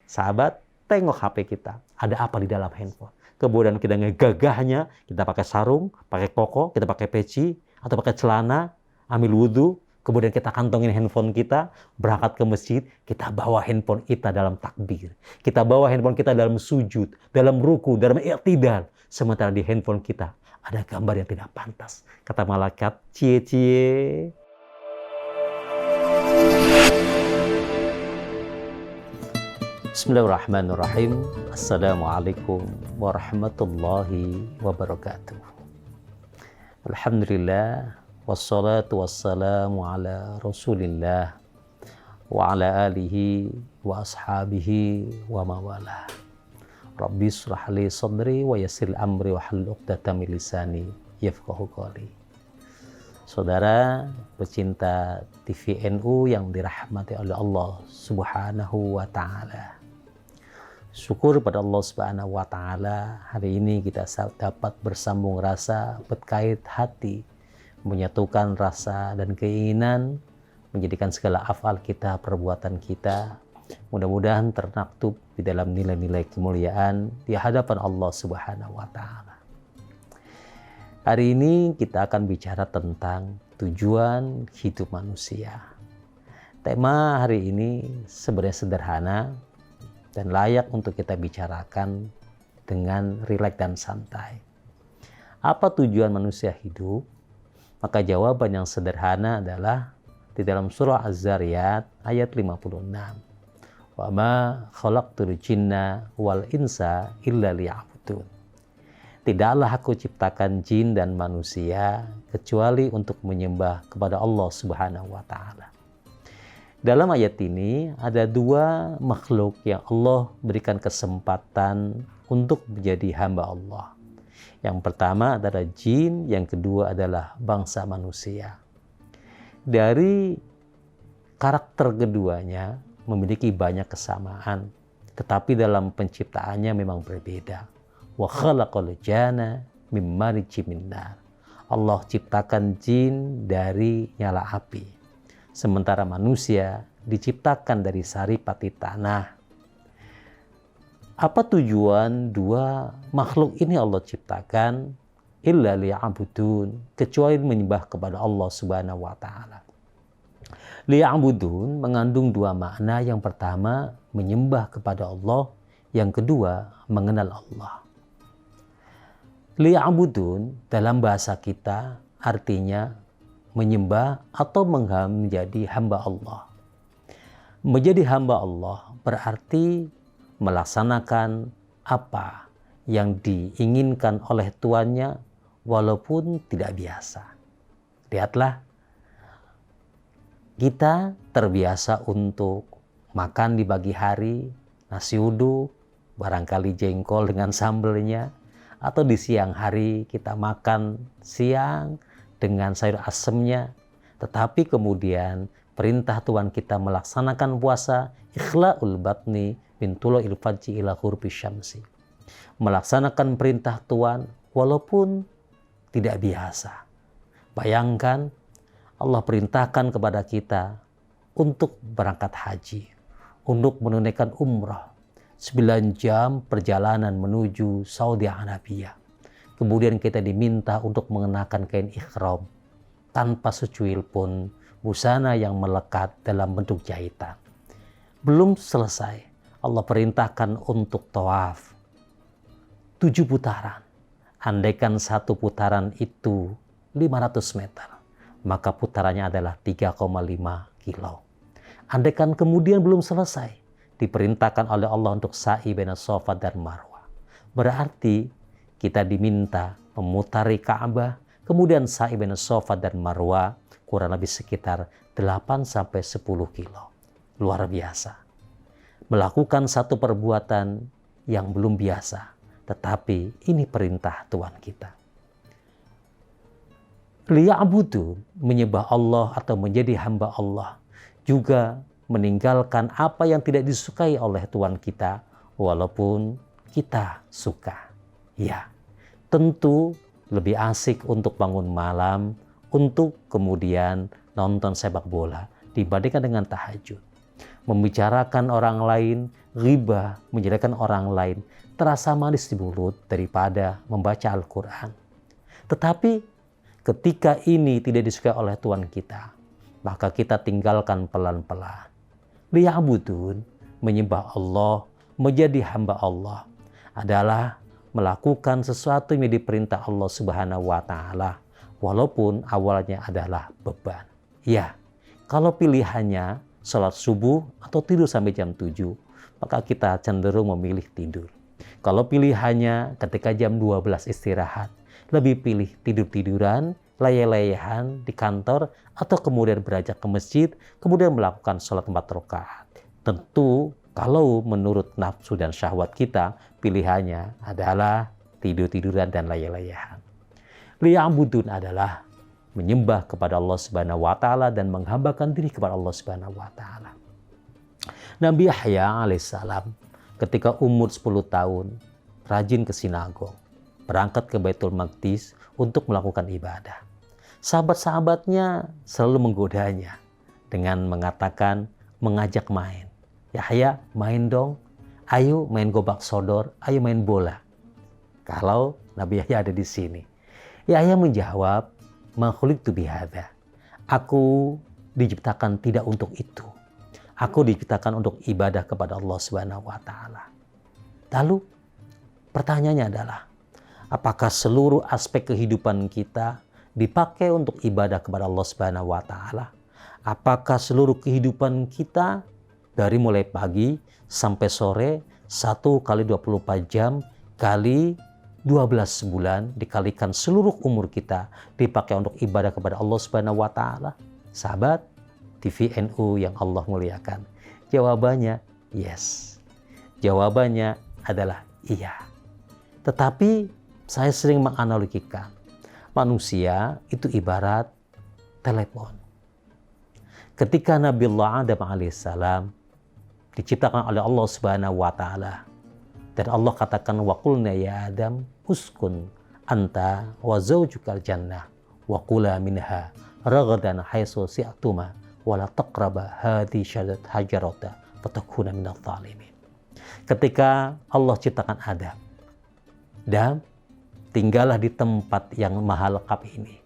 Sahabat, tengok HP kita. Ada apa di dalam handphone? Kemudian kita ngegagahnya, kita pakai sarung, pakai koko, kita pakai peci, atau pakai celana, ambil wudhu, kemudian kita kantongin handphone kita, berangkat ke masjid, kita bawa handphone kita dalam takbir. Kita bawa handphone kita dalam sujud, dalam ruku, dalam i'tidal. Sementara di handphone kita ada gambar yang tidak pantas. Kata malaikat, cie-cie. Bismillahirrahmanirrahim. Assalamualaikum warahmatullahi wabarakatuh. Alhamdulillah. Wassalatu wassalamu ala rasulillah wa ala alihi wa ashabihi wa mawala. Rabbi shrah li sadri wa yassir amri wa hlul 'uqdatam min lisani yafqahu qawli. Saudara pecinta TVNU yang dirahmati oleh Allah Subhanahu wa taala. Syukur pada Allah Subhanahu wa taala, hari ini kita dapat bersambung rasa, berkait hati, menyatukan rasa dan keinginan, menjadikan segala afal kita, perbuatan kita, mudah-mudahan termaktub di dalam nilai-nilai kemuliaan di hadapan Allah Subhanahu wa taala. Hari ini kita akan bicara tentang tujuan hidup manusia. Tema hari ini sebenarnya sederhana dan layak untuk kita bicarakan dengan rileks dan santai. Apa tujuan manusia hidup? Maka jawaban yang sederhana adalah di dalam surah Az-Zariyat ayat 56. Wa ma khalaqtul jinna wal insa illa liya'budun. Tidaklah aku ciptakan jin dan manusia kecuali untuk menyembah kepada Allah Subhanahu wa taala. Dalam ayat ini ada dua makhluk yang Allah berikan kesempatan untuk menjadi hamba Allah. Yang pertama adalah jin, yang kedua adalah bangsa manusia. Dari karakter keduanya memiliki banyak kesamaan, tetapi dalam penciptaannya memang berbeda. Wa khalaqal janna mim marijim min nar. Allah ciptakan jin dari nyala api. Sementara manusia diciptakan dari saripati tanah. Apa tujuan dua makhluk ini Allah ciptakan? Illa liya'budun, kecuali menyembah kepada Allah Subhanahu wa taala. Liya'budun mengandung dua makna. Yang pertama, menyembah kepada Allah. Yang kedua, mengenal Allah. Liya'budun dalam bahasa kita artinya menyembah atau menjadi hamba Allah. Menjadi hamba Allah berarti melaksanakan apa yang diinginkan oleh tuannya walaupun tidak biasa. Lihatlah, kita terbiasa untuk makan di pagi hari, nasi uduk, barangkali jengkol dengan sambelnya, atau di siang hari kita makan siang dengan sayur asemnya. Tetapi kemudian perintah Tuhan kita melaksanakan puasa, ikhla'ul batni min tulu'il fajri ila ghurbi syamsi. Melaksanakan perintah Tuhan walaupun tidak biasa. Bayangkan Allah perintahkan kepada kita untuk berangkat haji, untuk menunaikan umrah. 9 jam perjalanan menuju Saudi Arabia. Kemudian kita diminta untuk mengenakan kain ihram tanpa secuil pun busana yang melekat dalam bentuk jahitan. Belum selesai, Allah perintahkan untuk tawaf 7 putaran. Andaikan satu putaran itu 500 meter, maka putarannya adalah 3,5 kilo. Andaikan kemudian belum selesai, diperintahkan oleh Allah untuk sa'i baina Safa dan Marwah. Berarti kita diminta memutari Ka'bah, kemudian sa'i baina Safa dan Marwah kurang lebih sekitar 8-10 kilo. Luar biasa. Melakukan satu perbuatan yang belum biasa, tetapi ini perintah Tuhan kita. Liya'budu, menyembah Allah atau menjadi hamba Allah, juga meninggalkan apa yang tidak disukai oleh Tuhan kita, walaupun kita suka. Ya, tentu lebih asik untuk bangun malam, untuk kemudian nonton sepak bola, dibandingkan dengan tahajud. Membicarakan orang lain, ghibah, menjelekan orang lain terasa manis di mulut daripada membaca Al-Quran. Tetapi ketika ini tidak disukai oleh Tuhan kita, maka kita tinggalkan pelan-pelan. Liya'budun, menyembah Allah, menjadi hamba Allah adalah melakukan sesuatu yang diperintah Allah Subhanahu wa Ta'ala, walaupun awalnya adalah beban. Ya, kalau pilihannya sholat subuh atau tidur sampai jam 7, maka kita cenderung memilih tidur. Kalau pilihannya ketika jam 12 istirahat, lebih pilih tidur-tiduran, layah-layahan di kantor, atau kemudian beranjak ke masjid, kemudian melakukan sholat 4 rakaat. Tentu kalau menurut nafsu dan syahwat kita, pilihannya adalah tidur-tiduran dan layah-layahan. Liya'budun adalah menyembah kepada Allah Subhanahu wa Ta'ala dan menghambakan diri kepada Allah Subhanahu wa Ta'ala. Nabi Yahya alaihissalam ketika umur 10 tahun rajin ke sinagog, berangkat ke Baitul Maqdis untuk melakukan ibadah. Sahabat-sahabatnya selalu menggodanya dengan mengatakan, mengajak main. Yahya, main dong. Ayo main gobak sodor, ayo main bola. Kalau Nabi Yahya ada di sini. Yahya menjawab, ma khuliqtu bihadza. Aku diciptakan tidak untuk itu. Aku diciptakan untuk ibadah kepada Allah Subhanahu wa Ta'ala. Lalu pertanyaannya adalah, apakah seluruh aspek kehidupan kita dipakai untuk ibadah kepada Allah Subhanahu wa Ta'ala? Apakah seluruh kehidupan kita dari mulai pagi sampai sore 1 kali 24 jam kali 12 bulan dikalikan seluruh umur kita dipakai untuk ibadah kepada Allah Subhanahu wa Ta'ala? Sahabat TVNU yang Allah muliakan, jawabannya yes. Jawabannya adalah iya. Tetapi saya sering menganalogikan manusia itu ibarat telepon. Ketika Nabi Allah Adam alaihissalam diciptakan oleh Allah Subhanahu wa Ta'ala, dan Allah katakan, wa qulna ya Adam uskun anta wa zawjukal jannah wa kula minha ragadan haitsu syi'tuma wa la taqraba hadhihi syajarat hajarata fatakuna minadh dhalimin. Ketika Allah ciptakan Adam, dan tinggallah di tempat yang maha lengkap ini.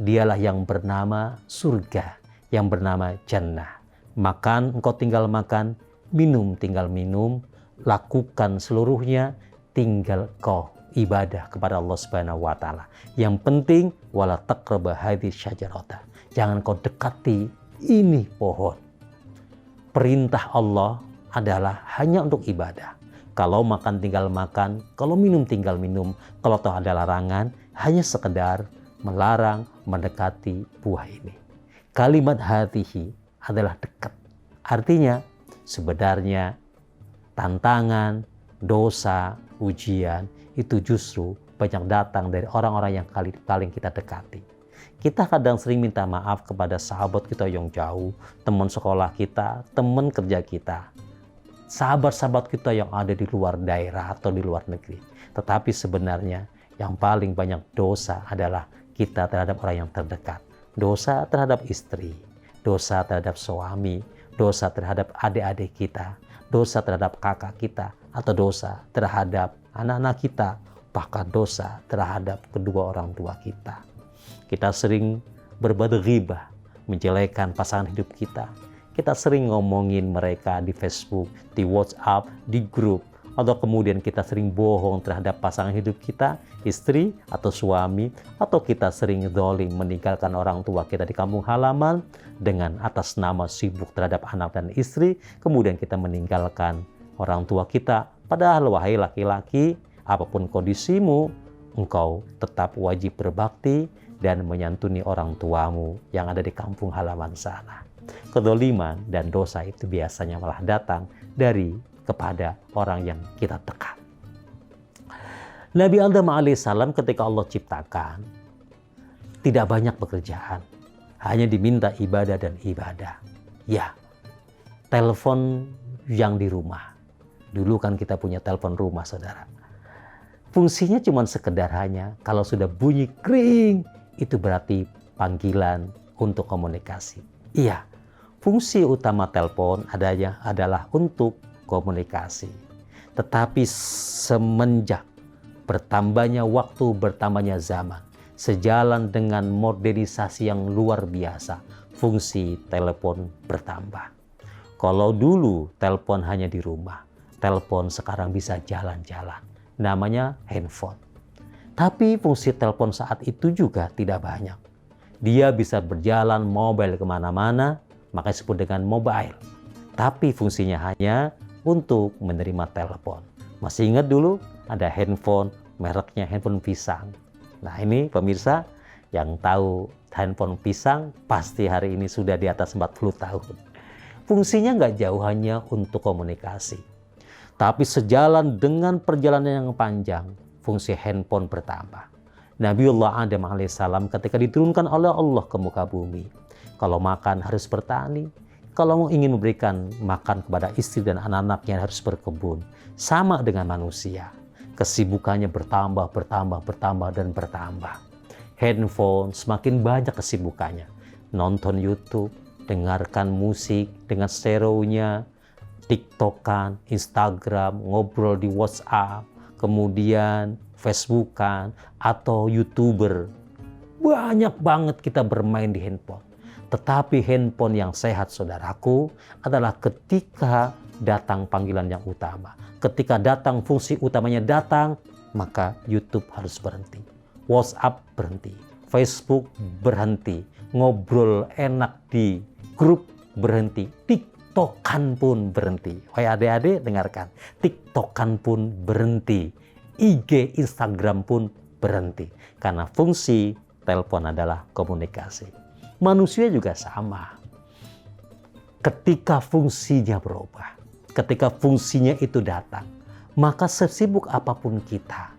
Dialah yang bernama surga, yang bernama jannah. Makan, engkau tinggal makan. Minum, tinggal minum. Lakukan seluruhnya, tinggal kau ibadah kepada Allah Subhanahu wa Ta'ala. Yang penting, wala taqraba hadhihi syajarata. Jangan kau dekati ini pohon. Perintah Allah adalah hanya untuk ibadah. Kalau makan tinggal makan, kalau minum tinggal minum. Kalau toh ada larangan, hanya sekedar melarang mendekati buah ini. Kalimat hatihi adalah dekat. Artinya sebenarnya tantangan, dosa, ujian itu justru banyak datang dari orang-orang yang paling kita dekati. Kita kadang sering minta maaf kepada sahabat kita yang jauh, teman sekolah kita, teman kerja kita, sahabat-sahabat kita yang ada di luar daerah atau di luar negeri. Tetapi sebenarnya yang paling banyak dosa adalah kita terhadap orang yang terdekat. Dosa terhadap istri, dosa terhadap suami, dosa terhadap adik-adik kita, dosa terhadap kakak kita, atau dosa terhadap anak-anak kita, bahkan dosa terhadap kedua orang tua kita. Kita sering berbuat ghibah, menjelekan pasangan hidup kita. Kita sering ngomongin mereka di Facebook, di WhatsApp, di grup, atau kemudian kita sering bohong terhadap pasangan hidup kita, istri atau suami, atau kita sering zalim meninggalkan orang tua kita di kampung halaman dengan atas nama sibuk terhadap anak dan istri, kemudian kita meninggalkan orang tua kita. Padahal wahai laki-laki, apapun kondisimu, engkau tetap wajib berbakti dan menyantuni orang tuamu yang ada di kampung halaman sana. Kedzaliman dan dosa itu biasanya malah datang kepada orang yang kita dekat. Nabi Adam alaihissalam ketika Allah ciptakan tidak banyak pekerjaan, hanya diminta ibadah dan ibadah. Ya, telepon yang di rumah. Dulu kan kita punya telepon rumah, saudara. Fungsinya cuma sekedar hanya kalau sudah bunyi kring, itu berarti panggilan untuk komunikasi. Iya, fungsi utama telepon adalah untuk komunikasi. Tetapi semenjak bertambahnya waktu, bertambahnya zaman, sejalan dengan modernisasi yang luar biasa, fungsi telepon bertambah. Kalau dulu telepon hanya di rumah, telepon sekarang bisa jalan-jalan. Namanya handphone. Tapi fungsi telepon saat itu juga tidak banyak. Dia bisa berjalan mobile kemana-mana, makanya disebut dengan mobile. Tapi fungsinya hanya untuk menerima telepon. Masih ingat dulu ada handphone, mereknya handphone pisang. Nah ini pemirsa yang tahu handphone pisang pasti hari ini sudah di atas 40 tahun. Fungsinya nggak jauh hanya untuk komunikasi. Tapi sejalan dengan perjalanan yang panjang, fungsi handphone bertambah. Nabiullah Adam alaihissalam ketika diturunkan oleh Allah ke muka bumi, kalau makan harus bertani, kalau ingin memberikan makan kepada istri dan anak-anaknya harus berkebun. Sama dengan manusia, kesibukannya bertambah, dan bertambah. Handphone semakin banyak kesibukannya. Nonton YouTube, dengarkan musik dengan stereonya, TikTokan, Instagram, ngobrol di WhatsApp, kemudian Facebookan, atau YouTuber. Banyak banget kita bermain di handphone. Tetapi handphone yang sehat, saudaraku, adalah ketika datang panggilan yang utama. Ketika datang fungsi utamanya datang, maka YouTube harus berhenti. WhatsApp berhenti. Facebook berhenti. Ngobrol enak di grup berhenti. TikTokan pun berhenti. Wahai adik-adik dengarkan. TikTokan pun berhenti. IG, Instagram pun berhenti. Karena fungsi telepon adalah komunikasi. Manusia juga sama. Ketika fungsinya berubah, ketika fungsinya itu datang, maka sesibuk apapun kita,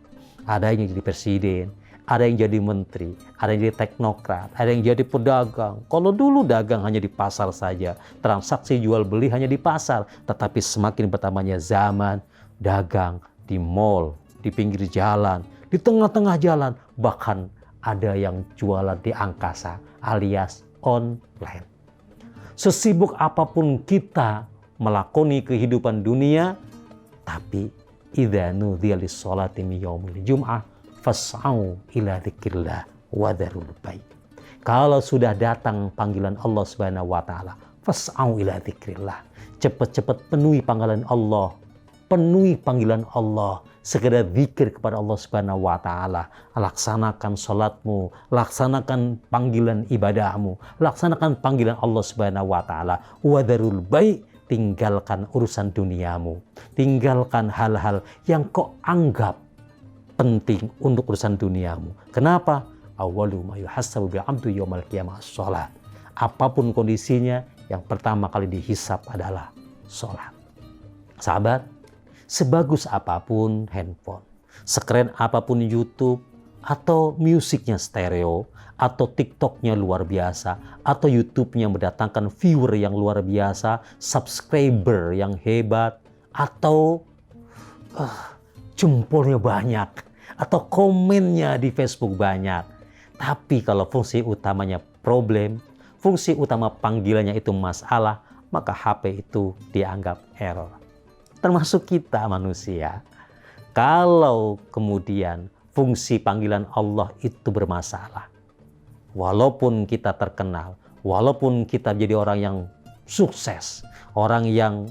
ada yang jadi presiden, ada yang jadi menteri, ada yang jadi teknokrat, ada yang jadi pedagang. Kalau dulu dagang hanya di pasar saja, transaksi jual beli hanya di pasar, tetapi semakin bertambahnya zaman, dagang di mall, di pinggir jalan, di tengah-tengah jalan, bahkan ada yang jualan di angkasa alias online. Sesibuk apapun kita melakoni kehidupan dunia, tapi idza nudiya lis-sholati min yaumil jum'ah fas'au ila dzikrillah wa dzarul bai'. Kalau sudah datang panggilan Allah Subhanahu wa taala, fas'au ila dzikrillah. Cepat-cepat penuhi panggilan Allah. Penuhi panggilan Allah, segera zikir kepada Allah Subhanahu wa taala. Laksanakan salatmu, laksanakan panggilan ibadahmu, laksanakan panggilan Allah Subhanahu wa taala. Wa dzarul bai', tinggalkan urusan duniamu. Tinggalkan hal-hal yang kau anggap penting untuk urusan duniamu. Kenapa? Awwalu ma yuhassabu bil 'abdu yaumal qiyamah shalat. Apapun kondisinya, yang pertama kali dihisab adalah salat. Sahabat, sebagus apapun handphone, sekeren apapun YouTube, atau musiknya stereo, atau TikToknya luar biasa, atau YouTube-nya mendatangkan viewer yang luar biasa, subscriber yang hebat, atau jempolnya banyak, atau komennya di Facebook banyak. Tapi kalau fungsi utamanya problem, fungsi utama panggilannya itu masalah, maka HP itu dianggap error. Termasuk kita manusia. Kalau kemudian fungsi panggilan Allah itu bermasalah, walaupun kita terkenal, walaupun kita jadi orang yang sukses, orang yang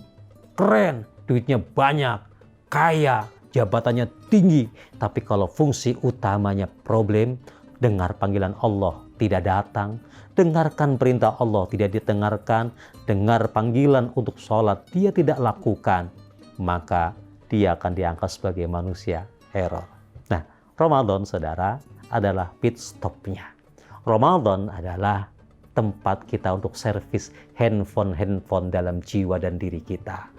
keren, duitnya banyak, kaya, jabatannya tinggi, tapi kalau fungsi utamanya problem, dengar panggilan Allah tidak datang, dengarkan perintah Allah tidak didengarkan, dengar panggilan untuk sholat dia tidak lakukan, maka dia akan diangkat sebagai manusia error. Nah, Ramadan, saudara, adalah pit stopnya. Ramadan adalah tempat kita untuk servis handphone dalam jiwa dan diri kita.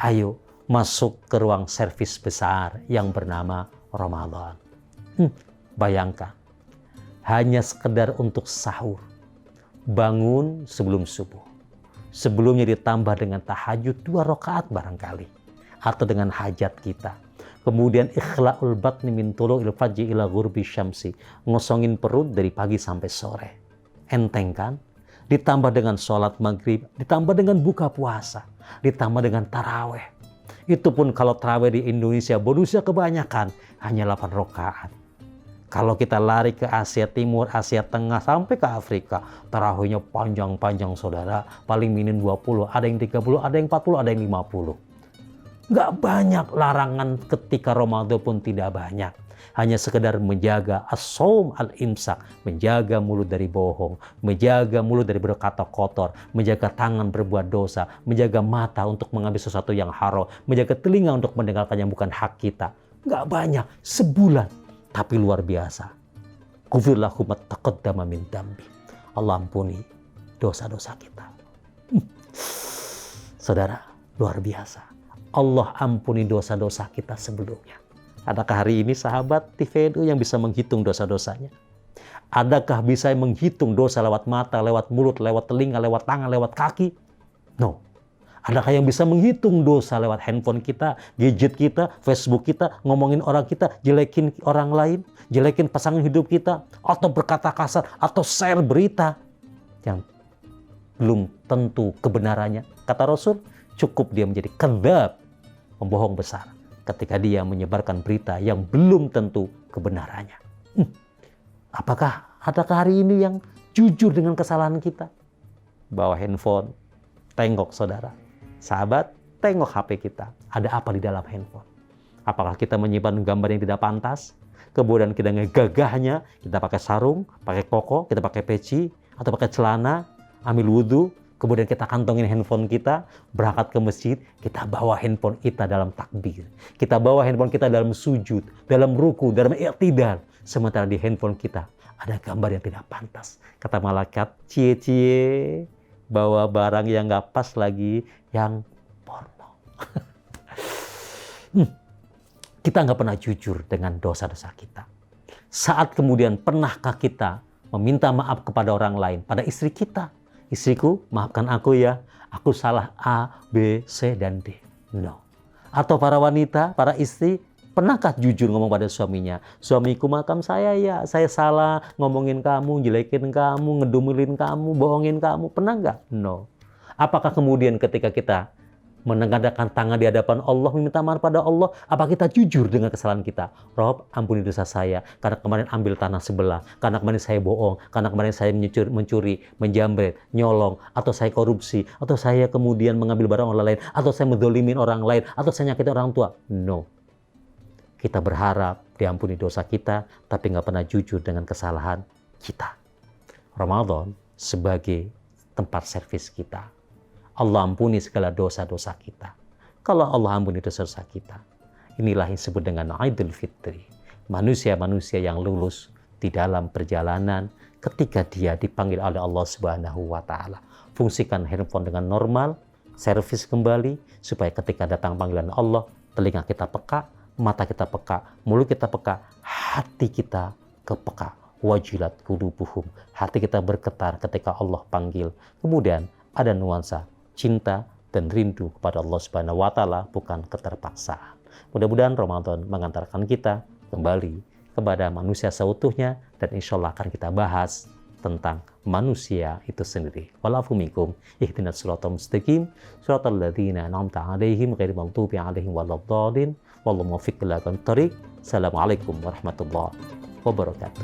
Ayo masuk ke ruang servis besar yang bernama Ramadan. Bayangkan, hanya sekedar untuk sahur, bangun sebelum subuh. Sebelumnya ditambah dengan tahajud 2 rakaat barangkali, atau dengan hajat kita. Kemudian ikhla'ul batni min tulu'il fajri ila ghurbi syamsi, ngosongin perut dari pagi sampai sore. Enteng kan? Ditambah dengan sholat maghrib, ditambah dengan buka puasa, ditambah dengan taraweh. Itu pun kalau tarawih di Indonesia, bonusnya kebanyakan, hanya 8 rakaat. Kalau kita lari ke Asia Timur, Asia Tengah, sampai ke Afrika, tarawihnya panjang-panjang saudara, paling minim 20, ada yang 30, ada yang 40, ada yang 50. Nggak banyak larangan ketika Ramadan pun tidak banyak. Hanya sekedar menjaga as-shaum al-imsak, menjaga mulut dari bohong, menjaga mulut dari berkata kotor, menjaga tangan berbuat dosa, menjaga mata untuk mengambil sesuatu yang haram, menjaga telinga untuk mendengarkan yang bukan hak kita. Nggak banyak, sebulan, tapi luar biasa. Ghufir lahu ma taqaddama min dambi. Allah ampuni dosa-dosa kita. Saudara, luar biasa. Allah ampuni dosa-dosa kita sebelumnya. Adakah hari ini sahabat TVNU yang bisa menghitung dosa-dosanya? Adakah bisa menghitung dosa lewat mata, lewat mulut, lewat telinga, lewat tangan, lewat kaki? No. Adakah yang bisa menghitung dosa lewat handphone kita, gadget kita, Facebook kita, ngomongin orang kita, jelekin orang lain, jelekin pasangan hidup kita, atau berkata kasar, atau share berita yang belum tentu kebenarannya? Kata Rasul, cukup dia menjadi kadzab, pembohong besar, ketika dia menyebarkan berita yang belum tentu kebenarannya. Adakah hari ini yang jujur dengan kesalahan kita? Bawa handphone, tengok saudara. Sahabat, tengok HP kita. Ada apa di dalam handphone? Apakah kita menyimpan gambar yang tidak pantas? Kemudian kita ngegagahnya, kita pakai sarung, pakai koko, kita pakai peci, atau pakai celana, ambil wudhu, kemudian kita kantongin handphone kita, berangkat ke masjid, kita bawa handphone kita dalam takbir. Kita bawa handphone kita dalam sujud, dalam ruku, dalam i'tidal. Sementara di handphone kita ada gambar yang tidak pantas. Kata malaikat, cie-cie, bawa barang yang nggak pas lagi, yang porno. Kita nggak pernah jujur dengan dosa-dosa kita. Saat kemudian pernahkah kita meminta maaf kepada orang lain, pada istri kita? Istriku, maafkan aku ya, aku salah A, B, C, dan D. No. Atau para wanita, para istri, pernahkah jujur ngomong pada suaminya? Suamiku, maafkan saya ya, saya salah ngomongin kamu, jelekin kamu, ngedumilin kamu, bohongin kamu. Pernah nggak? No. Apakah kemudian ketika kita menengadahkan tangan di hadapan Allah, meminta maaf pada Allah, apa kita jujur dengan kesalahan kita? Rob, ampuni dosa saya, karena kemarin ambil tanah sebelah, karena kemarin saya bohong, karena kemarin saya mencuri, menjamret, nyolong, atau saya korupsi, atau saya kemudian mengambil barang orang lain, atau saya mendolimin orang lain, atau saya nyakitin orang tua. No. Kita berharap diampuni dosa kita, tapi nggak pernah jujur dengan kesalahan kita. Ramadan sebagai tempat servis kita. Allah ampuni segala dosa-dosa kita. Kalau Allah ampuni dosa-dosa kita, inilah yang disebut dengan Idul Fitri. Manusia-manusia yang lulus di dalam perjalanan ketika dia dipanggil oleh Allah Subhanahu wa Ta'ala. Fungsikan handphone dengan normal, servis kembali, supaya ketika datang panggilan Allah, telinga kita peka, mata kita peka, mulut kita peka, hati kita kepeka. Wajilat qulubuhum. Hati kita bergetar ketika Allah panggil. Kemudian ada nuansa cinta dan rindu kepada Allah Subhanahu wa Ta'ala, bukan keterpaksaan. Mudah-mudahan Ramadan mengantarkan kita kembali kepada manusia seutuhnya, dan insya Allah akan kita bahas tentang manusia itu sendiri. Walafu minkum ihdinas siratal mustaqim, siratal ladzina an'amta 'alaihim ghairil maghdubi 'alaihim waladdallin. Wallahu muwaffiq ila aqwamit thoriq. Assalamualaikum warahmatullahi wabarakatuh.